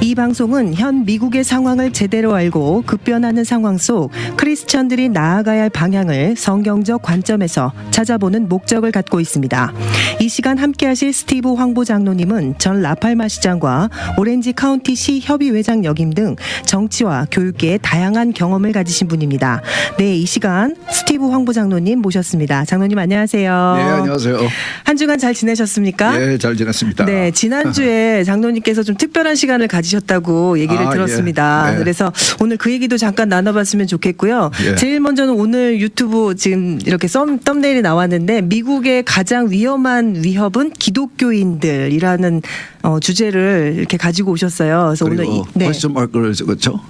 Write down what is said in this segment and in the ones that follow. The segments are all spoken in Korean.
이 방송은 현 미국의 상황을 제대로 알고 급변하는 상황 속 크리스천들이 나아가야 할 방향을 성경적 관점에서 찾아보는 목적을 갖고 있습니다. 이 시간 함께하실 스티브 황보 장로님은 전 라팔마 시장과 오렌지 카운티시 협의회장 역임 등 정치와 교육계의 다양한 경험을 가지신 분입니다. 네, 이 시간 스티브 황보 장로님 모셨습니다. 장로님 안녕하세요. 네, 안녕하세요. 한 주간 잘 지내셨습니까? 네, 잘 지냈습니다. 네, 지난주에 장로님께서 좀 특별한 시간을 가지셨다고 얘기를 들었습니다. 예. 네. 그래서 오늘 그 얘기도 잠깐 나눠봤으면 좋겠고요. 예. 제일 먼저는 오늘 유튜브 지금 이렇게 썸네일이 나왔는데 미국의 가장 위험한 위협은 기독교인들이라는 주제를 이렇게 가지고 오셨어요. 그래서 오늘 퀘스천 마크를 적었죠.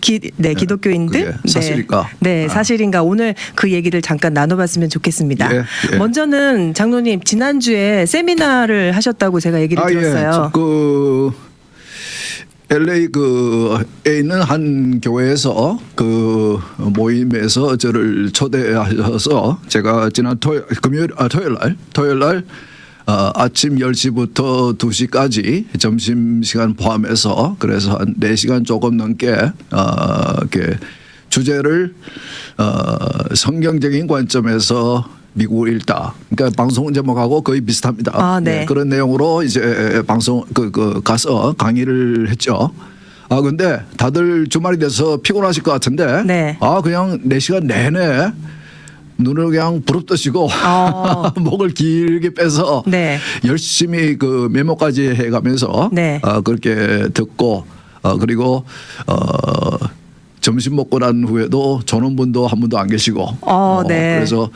기독교인들 그게 사실인가? 네, 사실인가? 오늘 그 얘기를 잠깐 나눠봤으면 좋겠습니다. 예, 예. 먼저는 장로님 지난주에 세미나를 하셨다고 제가 얘기를 들었어요. LA 에 있는 한 교회에서 그 모임에서 저를 초대하셔서 제가 지난 토요일 날 아침 10시부터 2시까지 점심시간 포함해서 그래서 한 4시간 조금 넘게 이렇게 주제를 성경적인 관점에서 미국을 읽다. 그러니까 방송 제목하고 거의 비슷합니다. 네. 그런 내용으로 이제 방송 가서 강의를 했죠. 근데 다들 주말이 돼서 피곤하실 것 같은데 네. 그냥 4시간 내내 눈을 그냥 부릅뜨시고 목을 길게 빼서 네. 열심히 그 메모까지 해가면서 네. 그렇게 듣고 그리고 점심 먹고 난 후에도 전원분도 한 분도 안 계시고 네. 그래서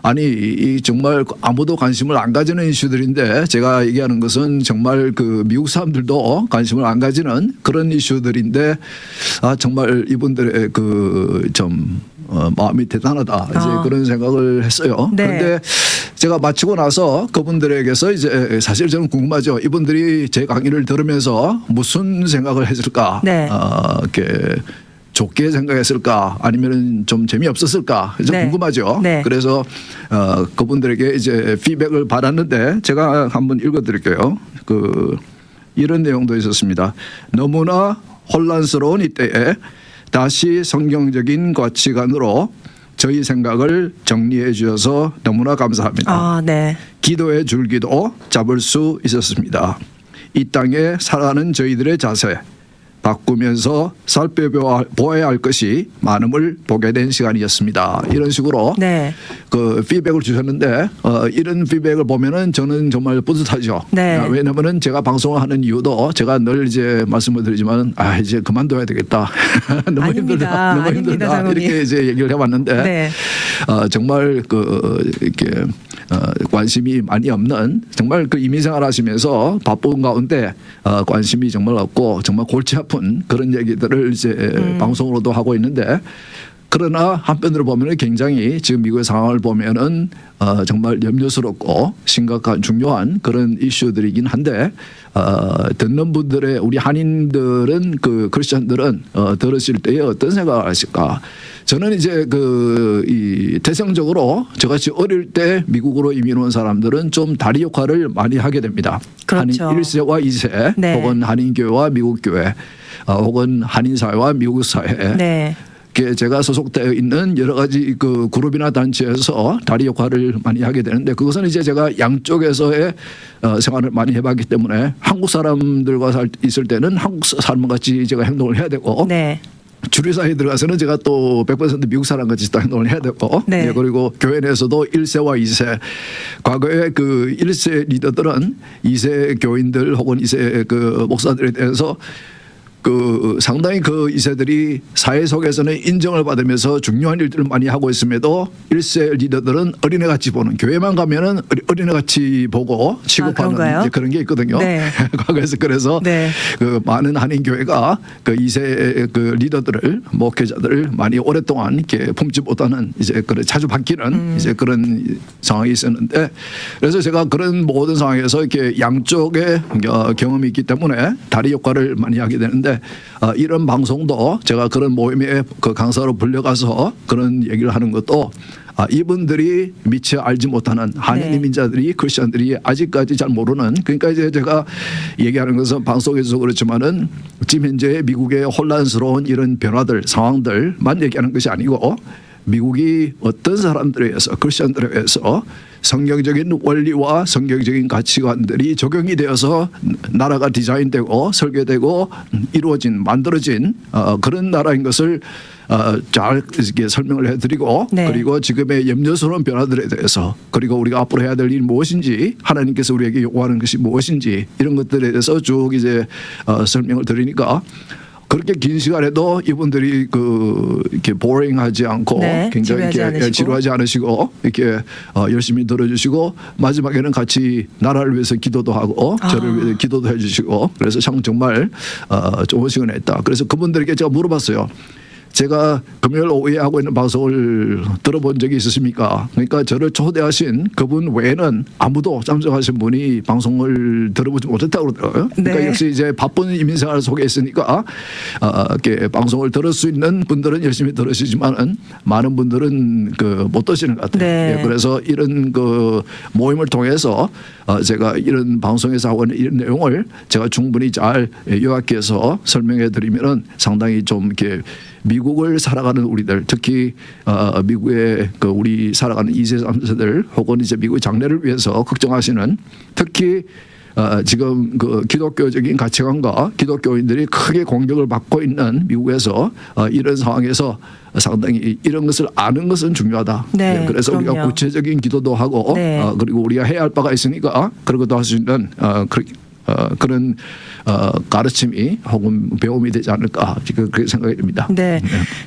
아니 이 정말 아무도 관심을 안 가지는 이슈들인데 제가 얘기하는 것은 정말 그 미국 사람들도 관심을 안 가지는 그런 이슈들인데 정말 이분들의 그 좀 마음이 대단하다 이제 그런 생각을 했어요. 네. 그런데 제가 마치고 나서 그분들에게서 이제 사실 저는 궁금하죠. 이분들이 제 강의를 들으면서 무슨 생각을 했을까? 네. 이렇게 좋게 생각했을까 아니면 좀 재미없었을까 좀 네. 궁금하죠. 네. 그래서 그분들에게 이제 피드백을 받았는데 제가 한번 읽어드릴게요. 이런 내용도 있었습니다. 너무나 혼란스러운 이때에 다시 성경적인 가치관으로 저희 생각을 정리해 주셔서 너무나 감사합니다. 네. 기도의 줄기도 잡을 수 있었습니다. 이 땅에 살아가는 저희들의 자세 바꾸면서 살펴보아야 할 것이 많음을 보게 된 시간이었습니다. 이런 식으로 네. 그 피드백을 주셨는데 이런 피드백을 보면은 저는 정말 뿌듯하죠. 네. 왜냐하면은 제가 방송을 하는 이유도 제가 늘 이제 말씀을 드리지만 이제 그만둬야 되겠다. 너무 아닙니다. 힘들다. 너무 아닙니다, 힘들다. 장로님. 이렇게 이제 얘기를 해왔는데 네. 정말 이렇게 관심이 많이 없는 정말 그 이민생활 하시면서 바쁜 가운데 관심이 정말 없고 정말 골치 아픈 그런 얘기들을 이제 방송으로도 하고 있는데 그러나 한편으로 보면은 굉장히 지금 미국의 상황을 보면은 정말 염려스럽고 심각한 중요한 그런 이슈들이긴 한데 듣는 분들의 우리 한인들은 그 크리스천들은 들으실 때에 어떤 생각을 하실까? 저는 이제 이 태생적으로 저같이 어릴 때 미국으로 이민 온 사람들은 좀 다리 역할을 많이 하게 됩니다. 그렇죠. 한인 1세와 2세 네. 혹은 한인교회와 미국교회 혹은 한인사회와 미국사회 네. 제가 소속되어 있는 여러 가지 그 그룹이나 단체에서 다리 역할을 많이 하게 되는데 그것은 이제 제가 양쪽에서의 생활을 많이 해봤기 때문에 한국 사람들과 있을 때는 한국 사람 같이 제가 행동을 해야 되고 네. 주류 사회에 들어가서는 제가 또 100% 미국 사람 같이 또 행동을 해야 되고 네. 그리고 교회 내에서도 1세와 2세 과거에 그 1세 리더들은 2세 교인들 혹은 2세 그 목사들에 대해서 상당히 그 2세들이 사회 속에서는 인정을 받으면서 중요한 일들을 많이 하고 있음에도 1세 리더들은 어린애같이 보는 교회만 가면은 어린애같이 보고 취급하는 그런 게 있거든요. 네. 과거에서 그래서 네. 그 많은 한인교회가 그 2세 그 리더들을 목회자들을 많이 오랫동안 이렇게 품지 못하는 이제 자주 바뀌는 이제 그런 상황이 있었는데 그래서 제가 그런 모든 상황에서 이렇게 양쪽의 경험이 있기 때문에 다리 역할을 많이 하게 되는데 이런 방송도 제가 그런 모임에 그 강사로 불려가서 그런 얘기를 하는 것도 이분들이 미처 알지 못하는 한인 네. 이민자들이 크리스천들이 아직까지 잘 모르는 그러니까 이제 제가 얘기하는 것은 방송에서 그렇지만은 지금 현재 미국의 혼란스러운 이런 변화들 상황들만 얘기하는 것이 아니고 미국이 어떤 사람들에 의해서 크리스천들에 의해서 성경적인 원리와 성경적인 가치관들이 적용이 되어서 나라가 디자인되고 설계되고 이루어진 만들어진 그런 나라인 것을 잘 이렇게 설명을 해드리고 네. 그리고 지금의 염려스러운 변화들에 대해서 그리고 우리가 앞으로 해야 될 일이 무엇인지 하나님께서 우리에게 요구하는 것이 무엇인지 이런 것들에 대해서 쭉 이제 설명을 드리니까 그렇게 긴 시간에도 이분들이 이렇게 보링하지 않고 네, 굉장히 지루하지 이렇게 않으시고. 지루하지 않으시고 이렇게 열심히 들어주시고 마지막에는 같이 나라를 위해서 기도도 하고 저를 위해서 기도도 해주시고 그래서 참 정말 좋은 시간이었다. 그래서 그분들에게 제가 물어봤어요. 제가 금요일 오후에 하고 있는 방송을 들어본 적이 있으십니까? 그러니까 저를 초대하신 그분 외에는 아무도 참석하신 분이 방송을 들어보지 못했다고 그러더라고요. 그러니까 네. 역시 이제 바쁜 이민생활 속에 있으니까 이렇게 방송을 들을 수 있는 분들은 열심히 들으시지만은 많은 분들은 못 드시는 것 같아요. 네. 예, 그래서 이런 모임을 통해서 제가 이런 방송에서 하고 있는 이런 내용을 제가 충분히 잘 요약해서 설명해 드리면은 상당히 좀 이렇게 미국을 살아가는 우리들 특히 미국의 우리 살아가는 2세 3세들 혹은 이제 미국의 장래를 위해서 걱정하시는 특히 지금 기독교적인 가치관과 기독교인들이 크게 공격을 받고 있는 미국에서 이런 상황에서 상당히 이런 것을 아는 것은 중요하다. 네, 그래서 우리가 그럼요. 구체적인 기도도 하고 네. 그리고 우리가 해야 할 바가 있으니까 그런 것도 할 수 있는 그런 가르침이 혹은 배움이 되지 않을까 그렇게 생각이 듭니다. 네.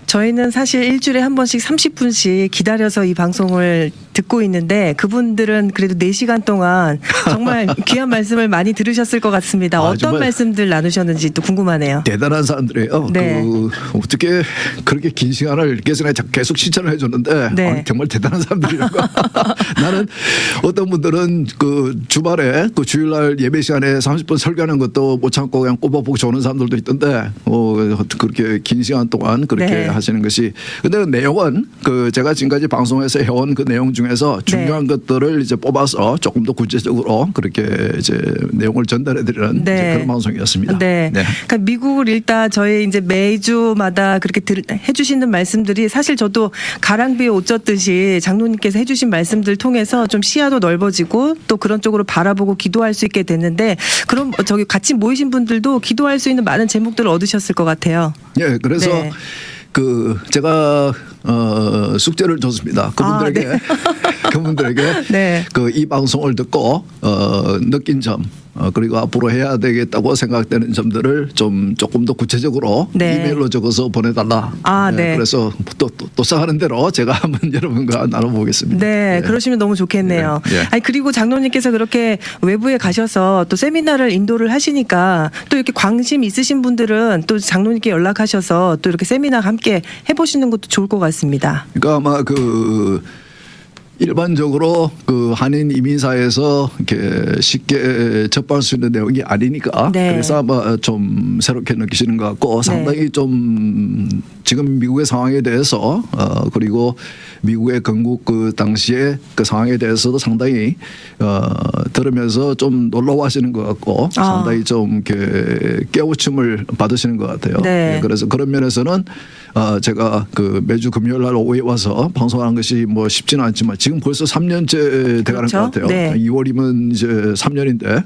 저희는 사실 일주일에 한 번씩 30분씩 기다려서 이 방송을 듣고 있는데 그분들은 그래도 4시간 동안 정말 귀한 말씀을 많이 들으셨을 것 같습니다. 어떤 정말 말씀들 나누셨는지 또 궁금하네요. 대단한 사람들이에요. 네. 어떻게 그렇게 긴 시간을 계속 실천을 해줬는데 네. 정말 대단한 사람들이라고. 나는 어떤 분들은 주말에 주일날 예배 시간에 30분 설교하는 것도 못 참고 그냥 꼽아보고 좋는 사람들도 있던데 그렇게 긴 시간 동안 그렇게 네. 하시는 것이 근데 그 내용은 제가 지금까지 방송에서 해온 그 내용 중에서 중요한 것들을 이제 뽑아서 조금 더 구체적으로 그렇게 이제 내용을 전달해드리는 네. 이제 그런 방송이었습니다. 네. 네. 그러니까 미국을 읽다 저희 이제 매주마다 그렇게 해주시는 말씀들이 사실 저도 가랑비에 옷 젖듯이 장로님께서 해주신 말씀들 통해서 좀 시야도 넓어지고 또 그런 쪽으로 바라보고 기도할 수 있게 됐는데 그럼 저기 같이 모이신 분들도 기도할 수 있는 많은 제목들을 얻으셨을 것 같아요. 예, 그래서 네. 제가 숙제를 줬습니다. 그분들에게 그분들에게 네. 이 방송을 듣고 느낀 점 그리고 앞으로 해야 되겠다고 생각되는 점들을 조금 더 구체적으로 네. 이메일로 적어서 보내달라. 네. 그래서 또 하는 대로 제가 한번 여러분과 나눠보겠습니다. 네, 예. 그러시면 너무 좋겠네요. 예, 예. 아니 그리고 장로님께서 그렇게 외부에 가셔서 또 세미나를 인도를 하시니까 또 이렇게 관심 있으신 분들은 또 장로님께 연락하셔서 또 이렇게 세미나 함께 해보시는 것도 좋을 것 같습니다. 그러니까 아마 일반적으로 한인 이민사에서 이렇게 쉽게 접할 수 있는 내용이 아니니까 네. 그래서 아마 좀 새롭게 느끼시는 것 같고 상당히 좀 지금 미국의 상황에 대해서 그리고 미국의 건국 당시에 그 상황에 대해서도 상당히 들으면서 좀 놀라워하시는 것 같고 상당히 좀 이렇게 깨우침을 받으시는 것 같아요. 네. 예, 그래서 그런 면에서는 제가 매주 금요일 날 오후에 와서 방송하는 것이 뭐 쉽지는 않지만 지금 벌써 3년째 돼가는 그렇죠? 것 같아요. 네. 2월이면 이제 3년인데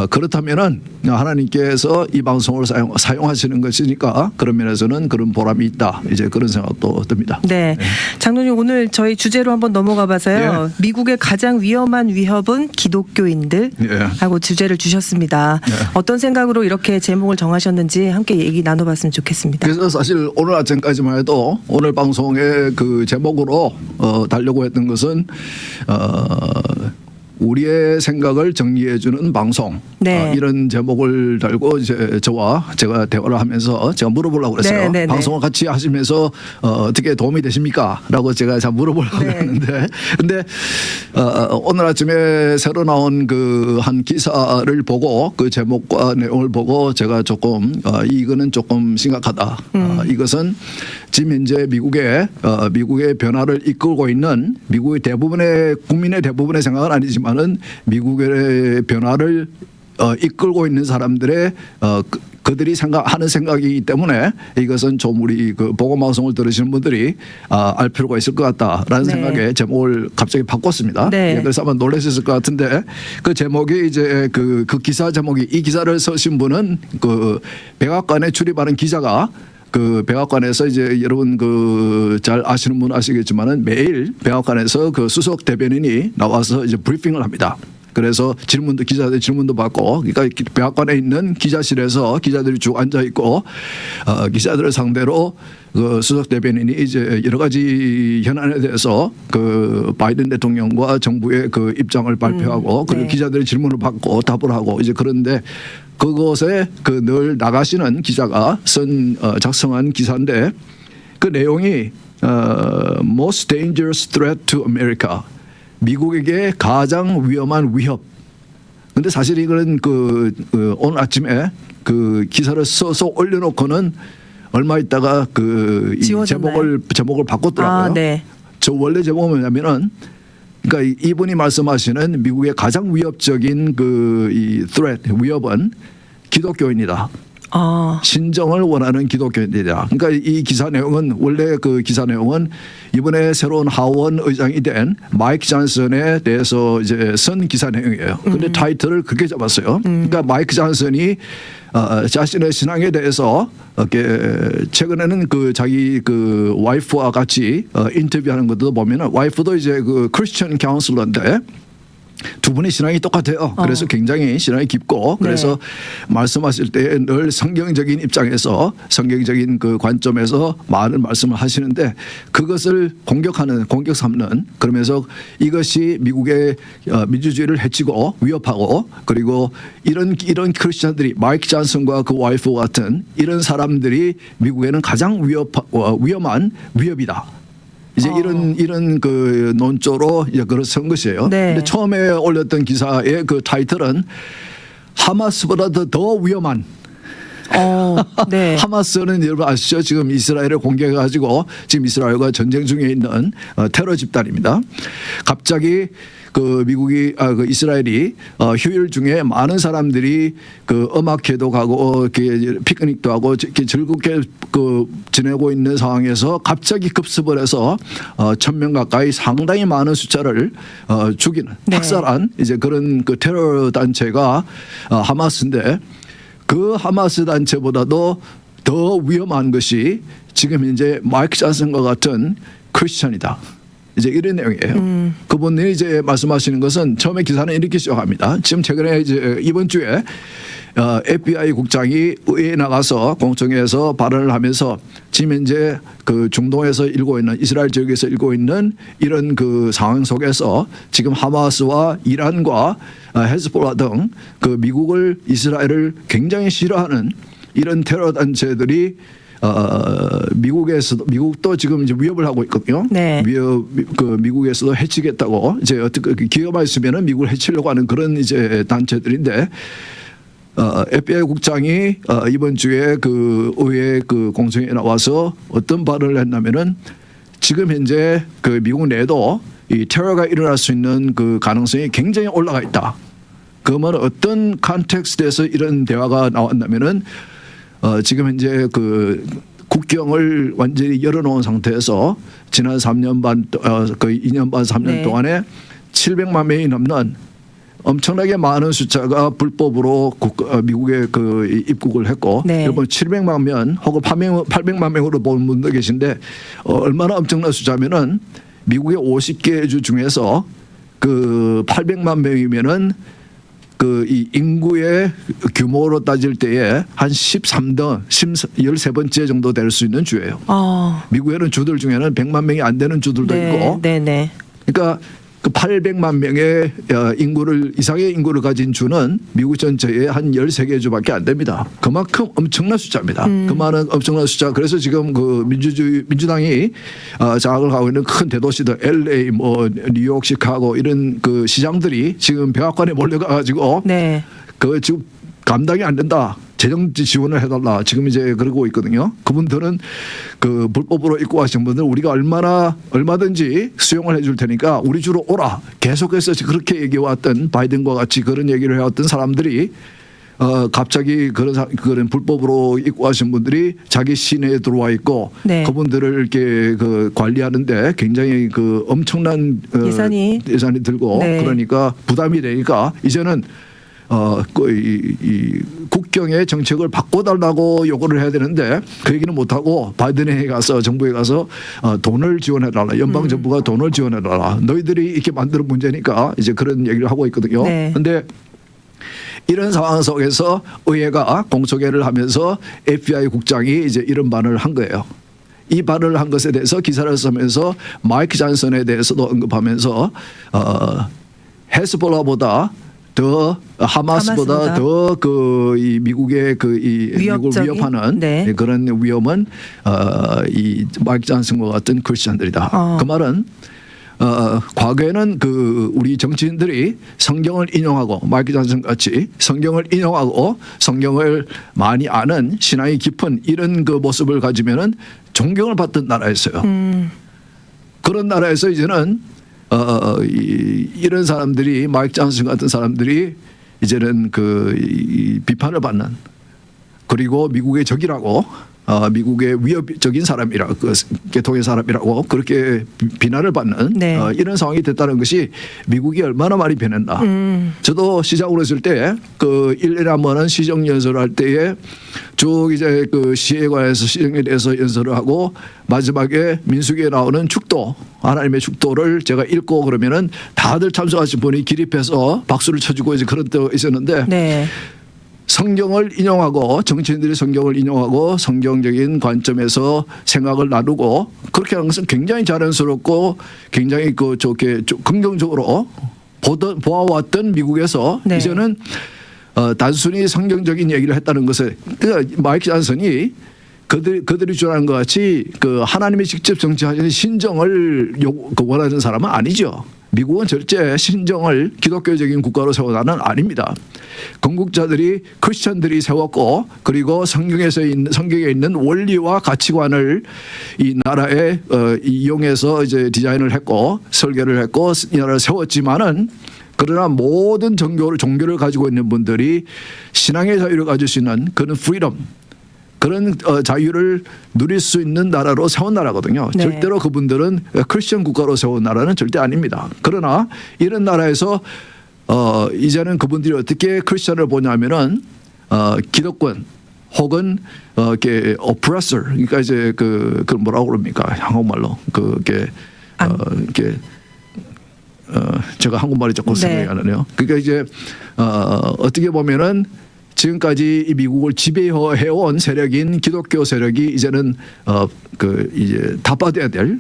그렇다면은 하나님께서 이 방송을 사용하시는 것이니까 그런 면에서는 그런 보람이 있다. 이제 그런 생각도 듭니다. 네. 장로님 오늘 저희 주제로 한번 넘어가 봐서요. 미국의 가장 위험한 위협은 기독교인들 하고 주제를 주셨습니다. 어떤 생각으로 이렇게 제목을 정하셨는지 함께 얘기 나눠봤으면 좋겠습니다. 그래서 사실 오늘 아침까지만 해도 오늘 방송의 그 제목으로 달려고 했던 것은 우리의 생각을 정리해주는 방송 네. 이런 제목을 달고 이제 제가 대화를 하면서 제가 물어보려고 그랬어요. 네. 방송을 같이 하시면서 어떻게 도움이 되십니까? 라고 제가 물어보려고 했는데 근데 오늘 아침에 새로 나온 한 기사를 보고 그 제목과 내용을 보고 제가 조금 이거는 조금 심각하다. 이것은 지금 현재 미국의 변화를 이끌고 있는 미국의 국민의 대부분의 생각은 아니지만은 미국의 변화를 이끌고 있는 사람들의 그들이 하는 생각이기 때문에 이것은 좀 우리 그 보건방송을 들으시는 분들이 알 필요가 있을 것 같다라는 네. 생각에 제목을 갑자기 바꿨습니다. 네. 그래서 아마 놀라셨을 것 같은데 그 제목이 이제 그 기사 제목이 이 기사를 쓰신 분은 그 백악관에 출입하는 기자가 그 백악관에서 이제 여러분 그 잘 아시는 분 아시겠지만은 매일 백악관에서 그 수석 대변인이 나와서 이제 브리핑을 합니다. 그래서 기자들 질문도 받고, 그러니까 백악관에 있는 기자실에서 기자들이 쭉 앉아 있고, 기자들을 상대로 그 수석 대변인이 이제 여러 가지 현안에 대해서 그 바이든 대통령과 정부의 그 입장을 발표하고, 그리고 네. 기자들이 질문을 받고 답을 하고 이제 그런데 그곳에 그 늘 나가시는 기자가 작성한 기사인데 그 내용이 Most dangerous threat to America. 미국에게 가장 위험한 위협. 근데 사실 이거는 오늘 아침에 그 기사를 써서 올려놓고는 얼마 있다가 이 지워졌나요? 제목을 바꿨더라고요. 네. 저 원래 제목은 뭐냐면은 그러니까 이분이 말씀하시는 미국의 가장 위협적인 이 threat 위협은 기독교인이다. 신정을 원하는 기독교인들이다. 그러니까 이 기사 내용은 원래 그 기사 내용은 이번에 새로운 하원 의장이 된 마이크 존슨에 대해서 이제 쓴 기사 내용이에요. 그런데 타이틀을 그렇게 잡았어요. 그러니까 마이크 존슨이 자신의 신앙에 대해서 최근에는 자기 와이프와 같이 인터뷰하는 것도 보면은 와이프도 이제 크리스천 카운슬러인데. 두 분의 신앙이 똑같아요. 그래서 굉장히 신앙이 깊고 그래서 말씀하실 때 늘 성경적인 입장에서 성경적인 그 관점에서 많은 말씀을 하시는데 그것을 공격 삼는 그러면서 이것이 미국의 민주주의를 해치고 위협하고 그리고 이런 크리스천들이 마이크 존슨과 그 와이프 같은 이런 사람들이 미국에는 가장 위험한 위협이다. 이제 이런 그 논조로 이제 글을 쓴 것이에요. 네. 근데 처음에 올렸던 기사의 그 타이틀은 하마스보다 더 위험한. 네. 하마스는 여러분 아시죠? 지금 이스라엘을 공격해가지고 지금 이스라엘과 전쟁 중에 있는 테러 집단입니다. 갑자기 이스라엘이 휴일 중에 많은 사람들이 음악회도 가고 피크닉도 하고 이렇게 즐겁게 지내고 있는 상황에서 갑자기 급습을 해서 1,000명 가까이 상당히 많은 숫자를 죽이는 학살한 이제 그런 테러 단체가 하마스인데 그 하마스 단체보다도 더 위험한 것이 지금 현재 마이크 존슨과 같은 크리스천이다. 이제 이런 내용이에요. 그분이 이제 말씀하시는 것은 처음에 기사는 이렇게 시작합니다. 지금 최근에 이제 이번 주에 FBI 국장이 의회에 나가서 공청회에서 발언을 하면서 지금 현재 중동에서 일고 있는 이스라엘 지역에서 일고 있는 이런 상황 속에서 지금 하마스와 이란과 헤즈볼라 등 미국을 이스라엘을 굉장히 싫어하는 이런 테러 단체들이 미국도 지금 이제 위협을 하고 있거든요. 네. 미국에서도 해치겠다고 이제 어떻게 기회가 있으면은 미국을 해치려고 하는 그런 이제 단체들인데 FBI 국장이 이번 주에 의회 공청회에 나와서 어떤 발언을 했냐면은 지금 현재 미국 내도 이 테러가 일어날 수 있는 가능성이 굉장히 올라가 있다. 그러면 어떤 컨텍스트에서 이런 대화가 나왔냐면은 지금 현재 국경을 완전히 열어놓은 상태에서 지난 3년 반, 거의 2년 반, 3년 동안에 700만 명이 넘는 엄청나게 많은 숫자가 불법으로 미국에 입국을 했고 여러분 700만 명 혹은 800만 명으로 보는 분도 계신데 얼마나 엄청난 숫자면은 미국의 50개 주 중에서 800만 명이면은 이 인구의 규모로 따질 때에 한 13번째 정도 될 수 있는 주예요. 미국에는 주들 중에는 100만 명이 안 되는 주들도 있고. 그러니까 800만 명의 이상의 인구를 가진 주는 미국 전체의 한 13개 주밖에 안 됩니다. 그만큼 엄청난 숫자입니다. 그만한 엄청난 숫자. 그래서 지금 민주당이 장악을 하고 있는 큰 대도시들 LA, 뉴욕, 시카고 이런 시장들이 지금 백악관에 몰려가 가지고 지금 감당이 안 된다. 재정 지원을 해달라 지금 이제 그러고 있거든요. 그분들은 그 불법으로 입고 가신 분들 우리가 얼마든지 수용을 해줄 테니까 우리 주로 오라. 계속해서 그렇게 얘기해왔던 바이든과 같이 그런 얘기를 해왔던 사람들이 갑자기 그런 불법으로 입고 가신 분들이 자기 시내에 들어와 있고 네. 그분들을 이렇게 그 관리하는데 굉장히 그 엄청난 예산이 들고 네. 그러니까 부담이 되니까 이제는 이 국경의 정책을 바꿔달라고 요구를 해야 되는데 그 얘기는 못하고 바이든에 가서 정부에 가서 돈을 지원해달라. 연방 정부가 돈을 지원해달라. 너희들이 이렇게 만드는 문제니까 이제 그런 얘기를 하고 있거든요. 그런데 이런 상황 속에서 의회가 공소개를 하면서 FBI 국장이 이제 이런 발언을 한 거예요. 이 발언을 한 것에 대해서 기사를 쓰면서 마이크 잔슨에 대해서도 언급하면서 헤스볼라보다 더 하마스보다 더 이 미국의 미국을 위협하는 네. 그런 위험은 이 마이크 잔슨과 같은 크리스천들이다. 그 말은 과거에는 그 우리 정치인들이 성경을 인용하고 마이크 잔슨 같이 성경을 인용하고 성경을 많이 아는 신앙이 깊은 이런 그 모습을 가지면은 존경을 받던 나라였어요. 그런 나라에서 이제는 이런 사람들이 마이크 잔슨 같은 사람들이 이제는 이 비판을 받는 그리고 미국의 적이라고 미국의 위협적인 사람이라 그 계통의 사람이라고 그렇게 비난을 받는 네. 이런 상황이 됐다는 것이 미국이 얼마나 많이 변했나. 저도 시장으로 있을 때 그 1년에 한 번은 시정 연설을 할 때에 쭉 이제 그 시에 관해서 시정에 대해서 연설을 하고 마지막에 민수기에 나오는 축도 하나님의 축도를 제가 읽고 그러면은 다들 참석하신 분이 기립해서 박수를 쳐주고 이제 그런 때가 있었는데 네. 성경을 인용하고 정치인들이 성경을 인용하고 성경적인 관점에서 생각을 나누고 그렇게 하는 것은 굉장히 자연스럽고 굉장히 좋게 긍정적으로 보아왔던 미국에서 네. 이제는 단순히 성경적인 얘기를 했다는 것을 그러니까 마이크 잔슨이 그들이 주장하는 것 같이 그 하나님이 직접 정치하시는 신정을 원하는 사람은 아니죠. 미국은 절대 신정을 기독교적인 국가로 세워나는 아닙니다. 건국자들이 크리스천들이 세웠고 그리고 성경에 있는 원리와 가치관을 이 나라에 이용해서 이제 디자인을 했고 설계를 했고 이 나라를 세웠지만은 그러나 모든 종교를 가지고 있는 분들이 신앙의 자유를 가질 수 있는 그런 프리덤 그런 자유를 누릴 수 있는 나라로 세운 나라거든요. 네. 절대로 그분들은 크리스천 국가로 세운 나라는 절대 아닙니다. 그러나 이런 나라에서 이제는 그분들이 어떻게 크리스천을 보냐면은 기득권 혹은 이렇게 oppressor 그러니까 이제 그 뭐라고 그럽니까 한국말로 이렇게 제가 한국말이 자꾸 생각이 안 나네요. 그러니까 이제 어떻게 보면은 지금까지 이 미국을 지배해온 세력인 기독교 세력이 이제는 이제 타파돼야 될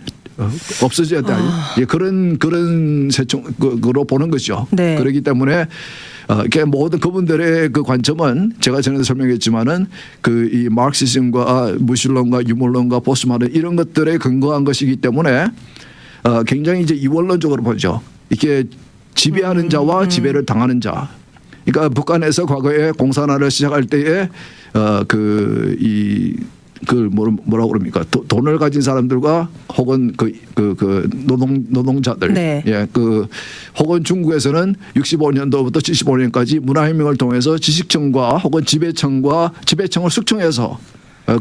없어져야 될 그런 세총으로 보는 것이죠. 네. 그렇기 때문에 모든 그분들의 그 관점은 제가 전에도 설명했지만은 이 마르크시즘과 무신론과 유물론과 포스트모던 이런 것들에 근거한 것이기 때문에 굉장히 이제 이원론적으로 보죠. 이렇게 지배하는 자와 지배를 당하는 자. 그러니까 북한에서 과거에 공산화를 시작할 때에 뭐라고 그럽니까? 돈을 가진 사람들과 혹은 노동자들, 네. 혹은 중국에서는 65년도부터 75년까지 문화혁명을 통해서 지식층과 혹은 지배청을 숙청해서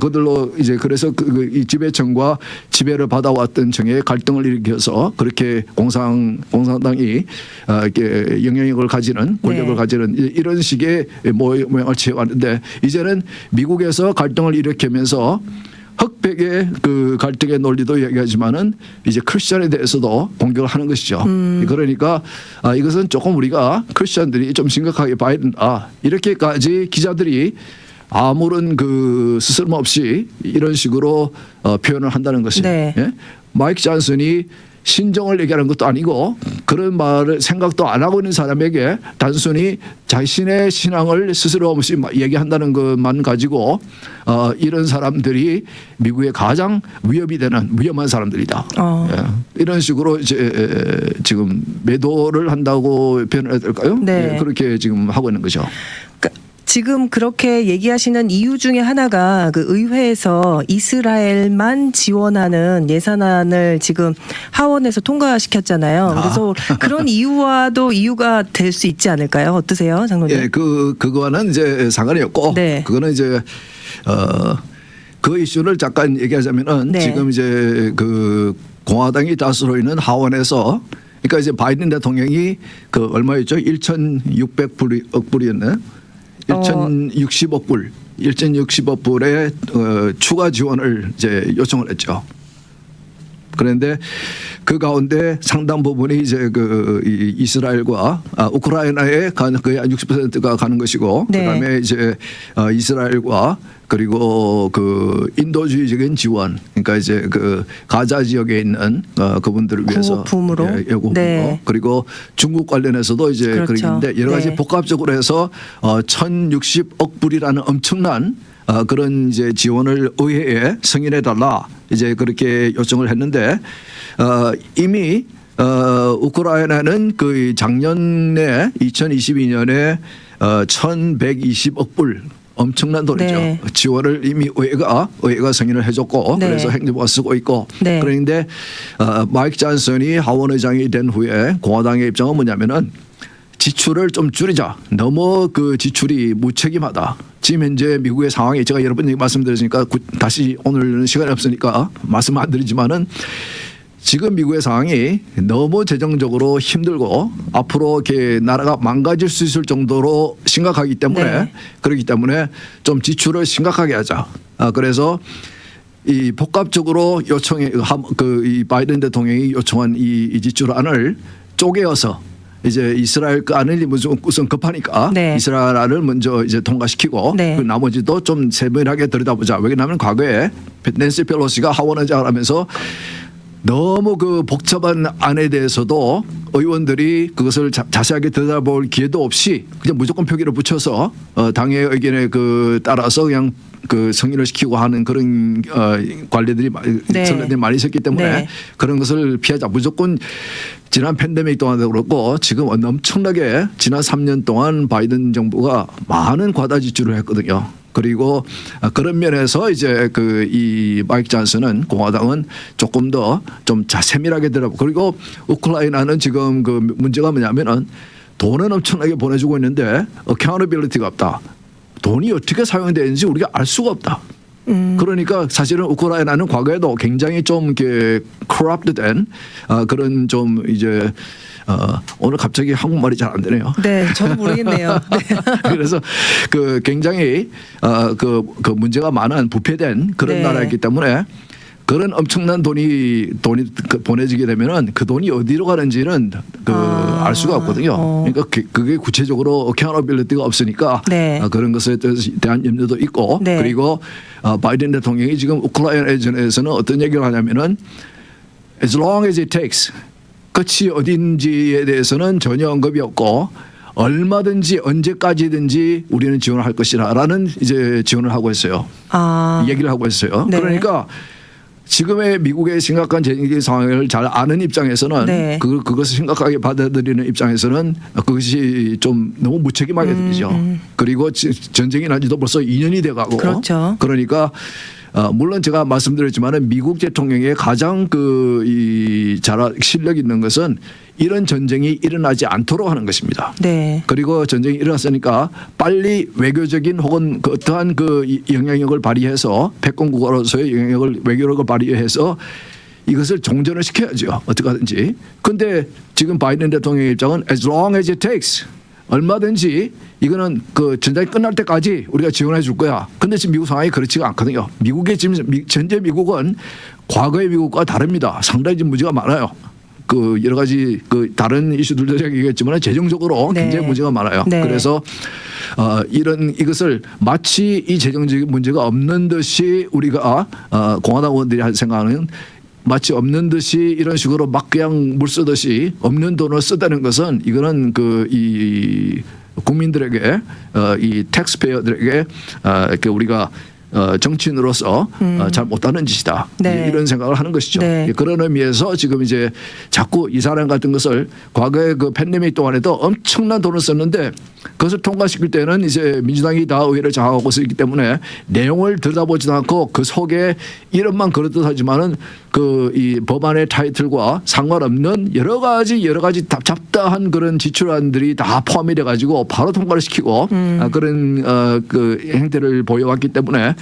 그들로 이제 그래서 이 지배층과 지배를 받아왔던 층의 갈등을 일으켜서 그렇게 공산당이 이렇게 영향력을 가지는 권력을 네. 가지는 이런 식의 모양을 취해왔는데 이제는 미국에서 갈등을 일으키면서 흑백의 그 갈등의 논리도 얘기하지만은 이제 크리스천에 대해서도 공격을 하는 것이죠. 그러니까 이것은 조금 우리가 크리스천들이 좀 심각하게 봐야 된다. 이렇게까지 기자들이 아무런 스스럼없이 이런 식으로 표현을 한다는 것이 네. 예? 마이크 잔슨이 신정을 얘기하는 것도 아니고 그런 말을 생각도 안 하고 있는 사람에게 단순히 자신의 신앙을 스스럼 없이 얘기한다는 것만 가지고 이런 사람들이 미국의 가장 위협이 되는 위험한 사람들이다. 어. 예. 이런 식으로 이제 지금 매도를 한다고 표현해야 될까요? 네. 예, 그렇게 지금 하고 있는 거죠. 지금 그렇게 얘기하시는 이유 중에 하나가 그 의회에서 이스라엘만 지원하는 예산안을 지금 하원에서 통과시켰잖아요. 그래서 그런 이유와도 이유가 될 수 있지 않을까요? 어떠세요, 장로님? 예, 그거는 이제 상관이 없고, 네. 그거는 이제 그 이슈를 잠깐 얘기하자면은 네. 지금 이제 그 공화당이 다수로 있는 하원에서, 그러니까 이제 바이든 대통령이 그 얼마였죠? 1,600억 불이었네. 1,060억 불, 1,060억 불의 추가 지원을 이제 요청을 했죠. 그런데 그 가운데 상당 부분이 이제 그 이스라엘과 우크라이나에 거의 60%가 가는 것이고, 네. 그다음에 이제 이스라엘과 그리고 그 인도주의적인 지원, 그러니까 이제 그 가자 지역에 있는 그분들을 위해서 구호품으로. 예고품으로, 네. 그리고 중국 관련해서도 이제 그렇죠. 그런데 여러 가지 네. 복합적으로 해서 1,060억 불이라는 엄청난 그런 이제 지원을 의회에 승인해 달라 이제 그렇게 요청을 했는데 이미 우크라이나는 그 작년에 2022년에 1,120억 불 엄청난 돈이죠. 네. 지원을 이미 의회가 승인을 해줬고, 네. 그래서 행정부가 쓰고 있고. 네. 그런데 마이크 존슨이 하원 의장이 된 후에 공화당의 입장은 뭐냐면은 지출을 좀 줄이자. 너무 그 지출이 무책임하다. 지금 현재 미국의 상황이 제가 여러 번 말씀드렸으니까 다시 오늘은 시간이 없으니까 말씀 안 드리지만은 지금 미국의 상황이 너무 재정적으로 힘들고 앞으로 이렇게 나라가 망가질 수 있을 정도로 심각하기 때문에 네. 그렇기 때문에 좀 지출을 심각하게 하자. 그래서 이 복합적으로 요청해 이 바이든 대통령이 요청한 이 지출안을 쪼개어서 이제 이스라엘 그 안을 우선 급하니까 네. 이스라엘을 먼저 이제 통과시키고 네. 그 나머지도 좀 세밀하게 들여다보자. 왜냐하면 과거에 낸시 펠로시가 하원의장을 하면서 너무 그 복잡한 안에 대해서도 의원들이 그것을 자세하게 들여다볼 기회도 없이 그냥 무조건 표기를 붙여서 당의 의견에 그 따라서 그냥 그 승인을 시키고 하는 그런 관리들이 네. 선례들이 많이 있었기 때문에 네. 그런 것을 피하자. 무조건 지난 팬데믹 동안도 그렇고 지금 엄청나게 지난 3년 동안 바이든 정부가 많은 과다 지출을 했거든요. 그리고 그런 면에서 이제 그 이 마이크 존슨은 공화당은 조금 더 좀 세밀하게 들어보고, 그리고 우크라이나는 지금 그 문제가 뭐냐면은 돈은 엄청나게 보내주고 있는데 accountability가 없다. 돈이 어떻게 사용되는지 우리가 알 수가 없다. 그러니까 사실은 우크라이나는 과거에도 굉장히 좀 이렇게 corrupt된 그런 좀 이제 오늘 갑자기 한국말이 잘 안 되네요. 네, 저도 모르겠네요. 네. 그래서 그 굉장히 그 문제가 많은 부패된 그런 네. 나라였기 때문에 그런 엄청난 돈이 보내지게 되면은 그 돈이 어디로 가는지는 알 수가 없거든요. 그러니까 그게 구체적으로 accountability가 없으니까 네. 그런 것에 대한 염려도 있고, 네. 그리고 바이든 대통령이 지금 우크라이나에서는 어떤 얘기를 하냐면은 as long as it takes, 끝이 어딘지에 대해서는 전혀 언급이 없고 얼마든지 언제까지든지 우리는 지원을 할 것이라라는 이제 지원을 하고 있어요. 얘기를 하고 있어요. 네. 그러니까 지금의 미국의 심각한 재정적인 상황을 잘 아는 입장에서는 네. 그것을 심각하게 받아들이는 입장에서는 그것이 좀 너무 무책임하게 들리죠. 그리고 전쟁이 난 지도 벌써 2년이 돼가고 그렇죠. 그러니까 물론 제가 말씀드렸지만은 미국 대통령의 가장 실력 있는 것은 이런 전쟁이 일어나지 않도록 하는 것입니다. 네. 그리고 전쟁이 일어났으니까 빨리 외교적인 혹은 그 어떠한 그 영향력을 발휘해서 패권국가로서의 외교력을 발휘해서 이것을 종전을 시켜야죠. 어떻게 하든지. 그런데 지금 바이든 대통령의 입장은 as long as it takes, 얼마든지 이거는 그 전쟁이 끝날 때까지 우리가 지원해 줄 거야. 근데 지금 미국 상황이 그렇지가 않거든요. 미국의 지금 현재 미국은 과거의 미국과 다릅니다. 상당히 지금 문제가 많아요. 그 여러 가지 그 다른 이슈들도 제가 얘기했지만 재정적으로 네. 굉장히 문제가 많아요. 네. 그래서 이것을 마치 이 재정적인 문제가 없는 듯이 우리가 공화당 의원들이 생각하는 마치 없는 듯이 이런 식으로 막 그냥 물 쓰듯이 없는 돈을 쓰다는 것은 이거는 이 국민들에게 이 텍스페어들에게 이렇게 우리가 정치인으로서 잘 못하는 짓이다. 네. 이런 생각을 하는 것이죠. 네. 그런 의미에서 지금 이제 자꾸 이 사람 같은 것을 과거에 그 팬데믹 동안에도 엄청난 돈을 썼는데 그것을 통과시킬 때는 이제 민주당이 다 의회를 장악하고 있기 때문에 내용을 들여다보지도 않고 그 속에 이름만 그렇듯 하지만은 그 이 법안의 타이틀과 상관없는 여러 가지 잡다한 그런 지출안들이 다 포함이 돼 가지고 바로 통과를 시키고 그런 그 행태를 보여왔기 때문에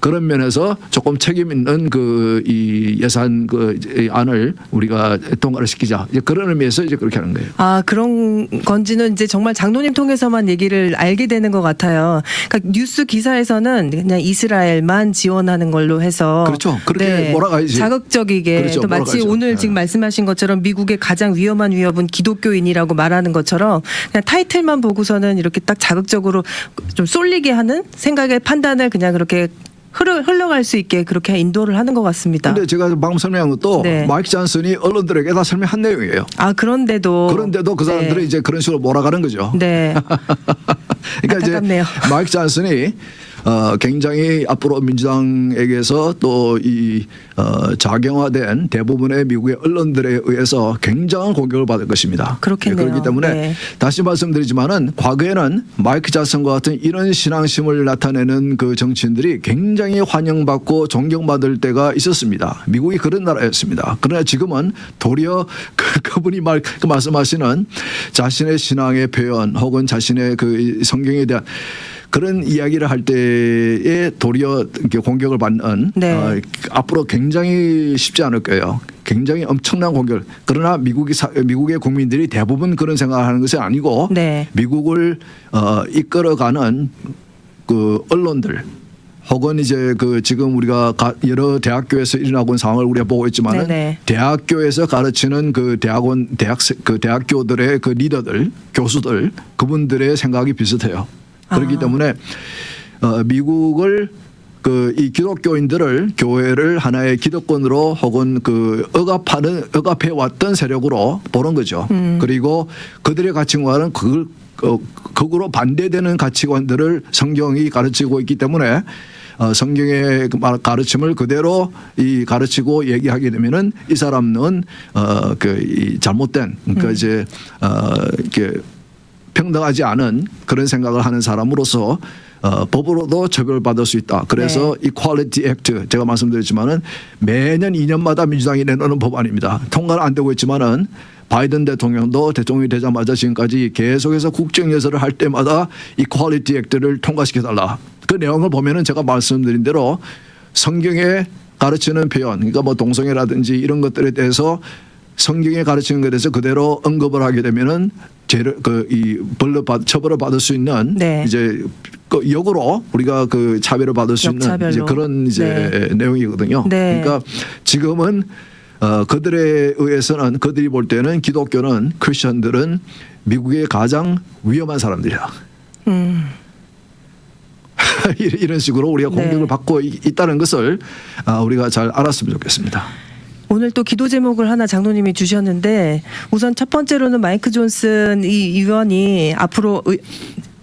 그런 면에서 조금 책임 있는 그 이 예산 그 안을 우리가 통과를 시키자 이제 그런 의미에서 이제 그렇게 하는 거예요. 아, 그런 건지는 이제 정말 장로님 통해서만 얘기를 알게 되는 것 같아요. 그러니까 뉴스 기사에서는 그냥 이스라엘만 지원하는 걸로 해서 그렇죠. 그렇게 몰아가야지. 자극적이게 그렇죠. 또 마치 몰아가야죠. 오늘 네. 지금 말씀하신 것처럼 미국의 가장 위험한 위협은 기독교인이라고 말하는 것처럼 그냥 타이틀만 보고서는 이렇게 딱 자극적으로 좀 쏠리게 하는 생각의 판단을 그냥 그렇게 흘러갈 수 있게 그렇게 인도를 하는 것 같습니다. 근데 제가 방금 설명한 것도 네. 마이크 잔슨이 언론들에게 다 설명한 내용이에요. 아, 그런데도 그 사람들은 네. 이제 그런 식으로 몰아가는 거죠. 네. 그러니까 안타깝네요. 이제 마이크 잔슨이 굉장히 앞으로 민주당에게서 또 이 자경화된 대부분의 미국의 언론들에 의해서 굉장한 공격을 받을 것입니다. 그렇겠네요. 그렇기 때문에 네. 다시 말씀드리지만은 과거에는 마이크 잔슨과 같은 이런 신앙심을 나타내는 그 정치인들이 굉장히 환영받고 존경받을 때가 있었습니다. 미국이 그런 나라였습니다. 그러나 지금은 도리어 그분이 말씀하시는 자신의 신앙의 표현 혹은 자신의 그 성경에 대한 그런 이야기를 할 때에 도리어 이렇게 공격을 받는 네. 앞으로 굉장히 쉽지 않을 거예요. 굉장히 엄청난 공격. 그러나 미국의 국민들이 대부분 그런 생각을 하는 것이 아니고 네. 미국을 이끌어가는 그 언론들 혹은 이제 그 지금 우리가 여러 대학교에서 일어나고 있는 상황을 우리가 보고 있지만은 네네. 대학교에서 가르치는 그 대학교들의 그 리더들, 교수들 그분들의 생각이 비슷해요. 그렇기 때문에 미국을 그 이 기독교인들을 교회를 하나의 기득권으로 혹은 그 억압해 왔던 세력으로 보는 거죠. 그리고 그들의 가치관은 그걸 극으로 반대되는 가치관들을 성경이 가르치고 있기 때문에 성경의 가르침을 그대로 이 가르치고 얘기하게 되면은 이 사람은 이 잘못된 그러니까 이제 이렇게 평등하지 않은 그런 생각을 하는 사람으로서 법으로도 처벌받을 수 있다. 그래서 네. Equality Act 제가 말씀드렸지만은 매년 2년마다 민주당이 내놓는 법안입니다. 통과는 안 되고 있지만은 바이든 대통령도 대통령이 되자마자 지금까지 계속해서 국정예설을 할 때마다 Equality Act를 통과시켜달라. 그 내용을 보면은 제가 말씀드린 대로 성경에 가르치는 표현, 그러니까 뭐 동성애라든지 이런 것들에 대해서 성경에 가르치는 것에 대해서 그대로 언급을 하게 되면은 처벌을 받을 수 있는 네. 이제 그 역으로 우리가 그 차별을 받을 수 있는 역차별로. 이제 그런 이제 내용이거든요. 네. 그러니까 지금은 그들에 의해서는 그들이 볼 때는 기독교는 크리스천들은 미국의 가장 위험한 사람들이다. 이런 식으로 우리가 공격을 네. 받고 있다는 것을 우리가 잘 알았으면 좋겠습니다. 오늘 또 기도 제목을 하나 장로님이 주셨는데 우선 첫 번째로는 마이크 존슨 이 의원이 앞으로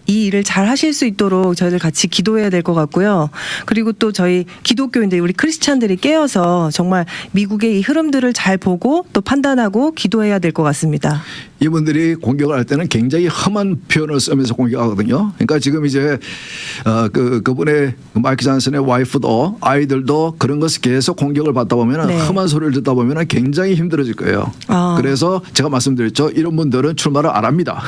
이 일을 잘 하실 수 있도록 저희들 같이 기도해야 될 것 같고요. 그리고 또 저희 기독교인들, 우리 크리스찬들이 깨어서 정말 미국의 이 흐름들을 잘 보고 또 판단하고 기도해야 될 것 같습니다. 이분들이 공격을 할 때는 굉장히 험한 표현을 쓰면서 공격하거든요. 그러니까 지금 이제 그분의 마이크 잔슨의 와이프도 아이들도 그런 것을 계속 공격을 받다 보면 네. 험한 소리를 듣다 보면 굉장히 힘들어질 거예요. 그래서 제가 말씀드렸죠. 이런 분들은 출마를 안 합니다.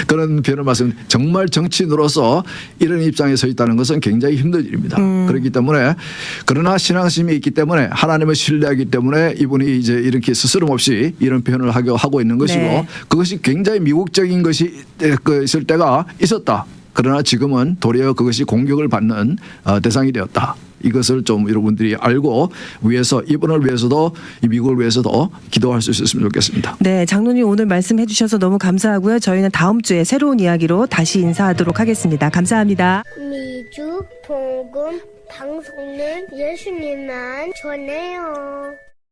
그런 표현을 정말 정치인으로서 이런 입장에 서 있다는 것은 굉장히 힘든 일입니다. 그렇기 때문에 그러나 신앙심이 있기 때문에 하나님을 신뢰하기 때문에 이분이 이제 이렇게 스스럼 없이 이런 표현을 하고 있는 것이고 네. 그것이 굉장히 미국적인 것이 있을 때가 있었다. 그러나 지금은 도리어 그것이 공격을 받는 대상이 되었다. 이것을 좀 여러분들이 알고 이분을 위해서도 이 미국을 위해서도 기도할 수 있었으면 좋겠습니다. 네, 장로님 오늘 말씀해 주셔서 너무 감사하고요. 저희는 다음 주에 새로운 이야기로 다시 인사하도록 하겠습니다. 감사합니다. 미주 복음 방송은 예수님만 전해요.